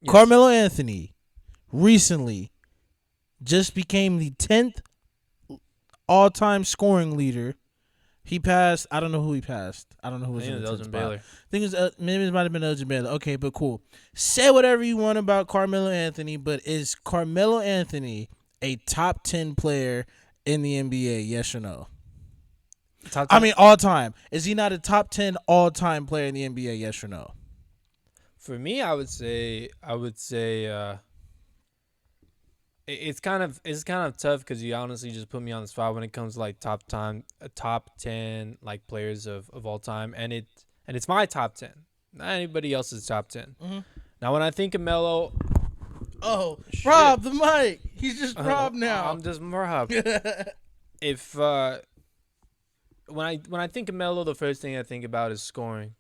Yes. Carmelo Anthony recently just became the 10th all-time scoring leader. He passed. I don't know who he passed. I don't know who I was think in it the was 10th Elgin spot. Baylor. I think maybe it might have been Elgin Baylor. Okay, but cool. Say whatever you want about Carmelo Anthony, but is Carmelo Anthony a top 10 player in the NBA? Yes or no? Top I 10? mean, all time. Is he not a top 10 all-time player in the NBA? Yes or no? For me, it's kind of tough because you honestly just put me on the spot when it comes to like top 10 like players of all time, and it's my top 10, not anybody else's top 10. Mm-hmm. Now, when I think of Melo, Oh, shit, Rob the mic. He's just Rob now. I'm just Merhab. If when I think of Melo, the first thing I think about is scoring.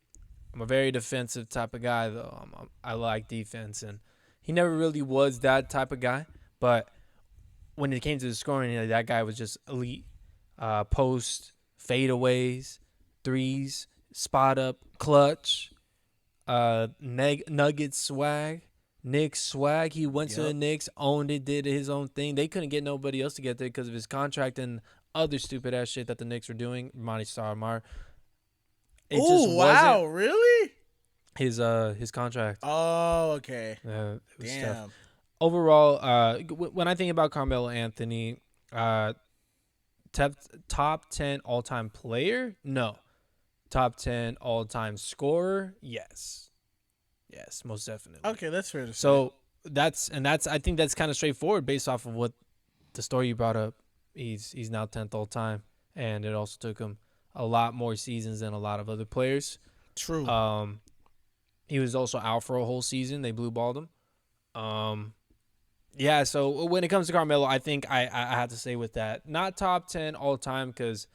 I'm a very defensive type of guy, though. I like defense, and he never really was that type of guy. But when it came to the scoring, that guy was just elite. Post, fadeaways, threes, spot up, clutch, Nuggets swag, Knicks swag. He went to the Yep. Knicks, owned it, did his own thing. They couldn't get nobody else to get there because of his contract and other stupid ass shit that the Knicks were doing. Monty Starmar. It just Oh, wasn't wow. Really? his contract. Oh, okay. It was tough. Damn. Overall, when I think about Carmelo Anthony, uh, top 10 all time player, no. Top 10 all time scorer, yes, most definitely. Okay, that's fair to say. So that's I think that's kind of straightforward based off of what the story you brought up. He's now 10th all time, and it also took him a lot more seasons than a lot of other players. True. He was also out for a whole season. They blue balled him. Yeah, so when it comes to Carmelo, I think I have to say with that, not top 10 all time because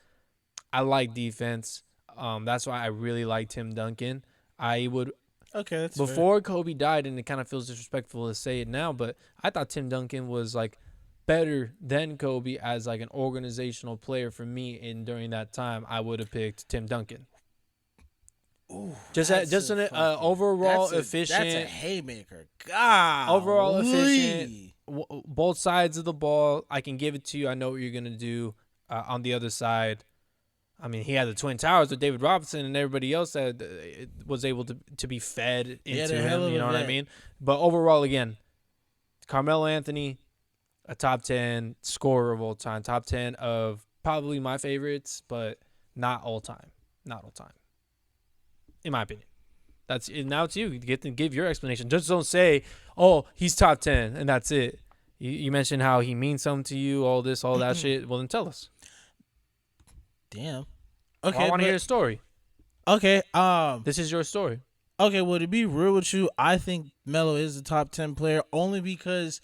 I like defense. That's why I really like Tim Duncan. I would Okay, that's fair. before Kobe died, and it kind of feels disrespectful to say it now, but I thought Tim Duncan was like better than Kobe as like an organizational player for me. And during that time, I would have picked Tim Duncan. Ooh, Just an overall efficient. That's a haymaker. God. Overall efficient. Both sides of the ball, I can give it to you. I know what you're gonna do. On the other side, I mean, he had the Twin Towers with David Robinson and everybody else that was able to be fed into him. You know what I mean? But overall, again, Carmelo Anthony, a top 10 scorer of all time, top 10 of probably my favorites, but not all time. Not all time, in my opinion. That's now it's you. You get to give your explanation. Just don't say, "Oh, he's top 10," and that's it. You mentioned how he means something to you, all this, all that shit. Well, then tell us. Damn. Okay, Okay, I want to hear a story. Okay. This is your story. Okay. Well, to be real with you, I think Melo is the top 10 player only because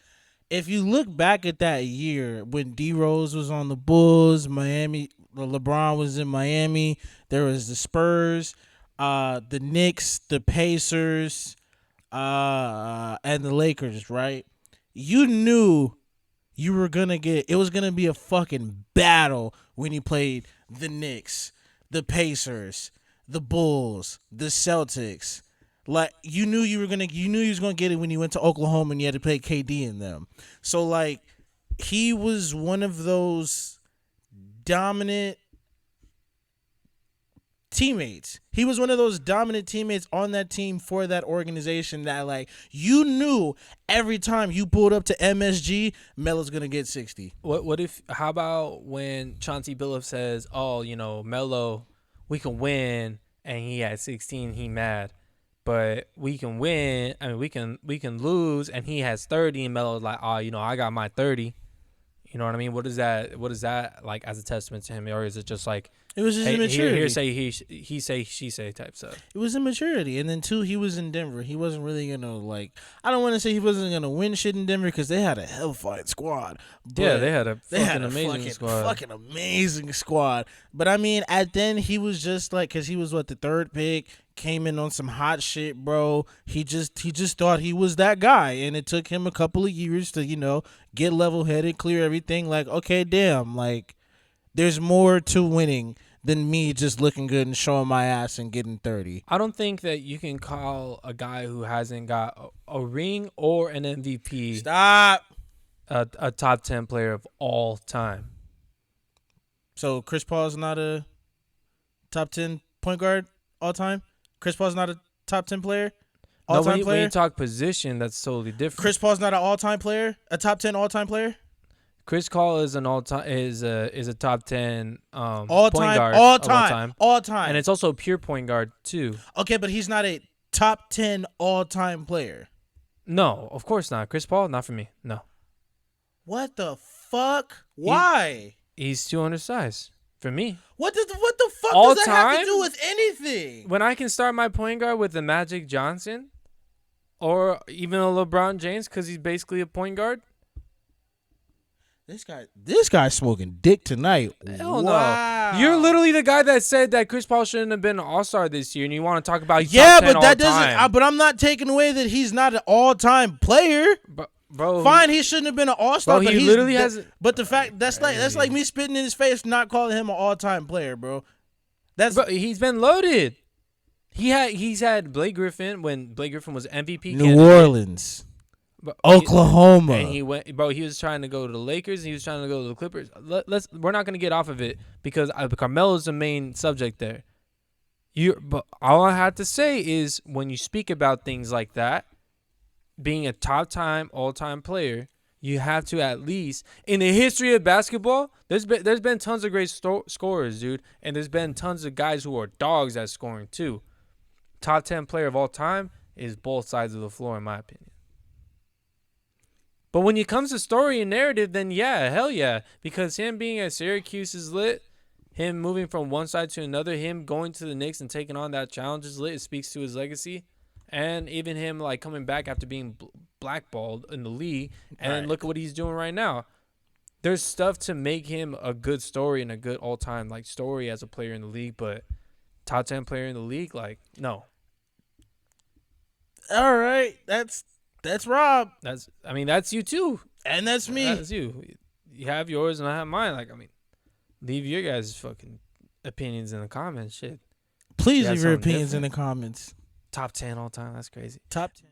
if you look back at that year when D Rose was on the Bulls, Miami, LeBron was in Miami. There was the Spurs, the Knicks, the Pacers, and the Lakers. Right? You knew you were gonna get. It was gonna be a fucking battle when you played the Knicks, the Pacers, the Bulls, the Celtics. Like you knew you was gonna get it when you went to Oklahoma and you had to play KD in them. So like he was one of those dominant teammates. He was one of those dominant teammates on that team for that organization that like you knew every time you pulled up to MSG, Melo's gonna get 60. How about when Chauncey Billups says, "Oh, Melo, we can win," and he had 16, he mad. But we can win. I mean, we can lose, and he has 30, and Melo's like, "Oh, I got my 30." You know what I mean? What is that? What is that like as a testament to him, or is it just like, It was his hey, immaturity. here say he say she say type stuff? It was immaturity, and then two, he was in Denver. He wasn't really gonna like. I don't want to say he wasn't gonna win shit in Denver because they had a hellfight squad. Yeah, they had a amazing fucking, squad. fucking amazing squad. But I mean, at then he was just like, because he was the third pick, came in on some hot shit, bro. He just thought he was that guy, and it took him a couple of years to get level headed, clear everything. Like, okay, damn, like there's more to winning than me just looking good and showing my ass and getting 30. I don't think that you can call a guy who hasn't got a ring or an MVP Stop. a top 10 player of all time. So Chris Paul's not a top 10 point guard all time? Chris Paul's not a top 10 player? All time player? When you talk position, that's totally different. Chris Paul's not an all time player? A top 10 all time player? Chris Paul is an all-time is a top 10 All point time, guard all of time, all time. and it's also a pure point guard too. Okay, but he's not a top 10 all time player. No, of course not. Chris Paul, not for me. No. What the fuck? Why? He's too undersized for me. What the fuck All does that have to time? do with anything? When I can start my point guard with a Magic Johnson or even a LeBron James because he's basically a point guard. This guy's smoking dick tonight. Hell wow. no. You're literally the guy that said that Chris Paul shouldn't have been an all-star this year, and you want to talk about yeah, top 10 but that all-time. but I'm not taking away that he's not an all-time player. Bro, fine, he shouldn't have been an all-star. Bro, but he literally has. But the fact that's like me spitting in his face, not calling him an all-time player, bro. Bro, he's been loaded. He's had Blake Griffin when Blake Griffin was MVP. New Orleans. But Oklahoma. And he went, bro. He was trying to go to the Lakers. And he was trying to go to the Clippers. We're not gonna get off of it because Carmelo's the main subject there. But all I have to say is when you speak about things like that, being a all-time player, you have to at least in the history of basketball. There's been tons of great scorers, dude, and there's been tons of guys who are dogs at scoring too. Top 10 player of all time is both sides of the floor, in my opinion. But when it comes to story and narrative, then yeah, hell yeah. Because him being at Syracuse is lit. Him moving from one side to another. Him going to the Knicks and taking on that challenge is lit. It speaks to his legacy. And even him like coming back after being blackballed in the league. And then look at what he's doing right now. There's stuff to make him a good story and a good all-time like story as a player in the league. But top 10 player in the league, like, no. All right. That's Rob. That's you too. And that's me. That's you. You have yours and I have mine. Like, leave your guys' fucking opinions in the comments. Shit. Please leave your opinions in the comments. Top 10 all time. That's crazy. Top 10.